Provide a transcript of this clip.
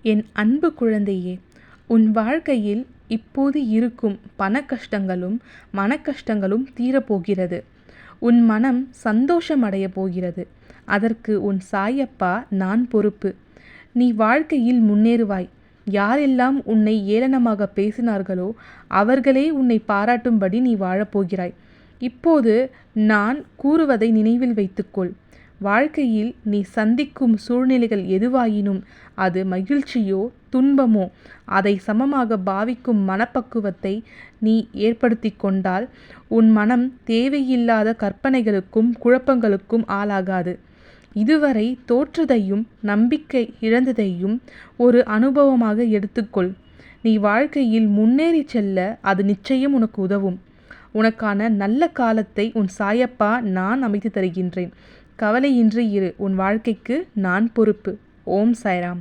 என் அன்பு குழந்தையே, உன் வாழ்க்கையில் இப்போது இருக்கும் பண கஷ்டங்களும் மனக்கஷ்டங்களும் தீரப்போகிறது. உன் மனம் சந்தோஷமடைய போகிறது. அதற்கு உன் சாயப்பா நான் பொறுப்பு. நீ வாழ்க்கையில் முன்னேறுவாய். யாரெல்லாம் உன்னை ஏளனமாக பேசினார்களோ அவர்களே உன்னை பாராட்டும்படி நீ வாழப்போகிறாய். இப்போது நான் கூறுவதை நினைவில் வைத்துக்கொள். வாழ்க்கையில் நீ சந்திக்கும் சூழ்நிலைகள் எதுவாயினும் அது மகிழ்ச்சியோ துன்பமோ அதை சமமாக பாவிக்கும் மனப்பக்குவத்தை நீ ஏற்படுத்தி கொண்டால் உன் மனம் தேவையில்லாத கற்பனைகளுக்கும் குழப்பங்களுக்கும் ஆளாகாது. இதுவரை தோற்றதையும் நம்பிக்கை இழந்ததையும் ஒரு அனுபவமாக எடுத்துக்கொள். நீ வாழ்க்கையில் முன்னேறி செல்ல அது நிச்சயம் உனக்கு உதவும். உனக்கான நல்ல காலத்தை உன் சாயப்பா நான் அமைத்து தருகின்றேன். கவலையின்றி இரு. உன் வாழ்க்கைக்கு நான் பொறுப்பு. ஓம் சாய்ராம்.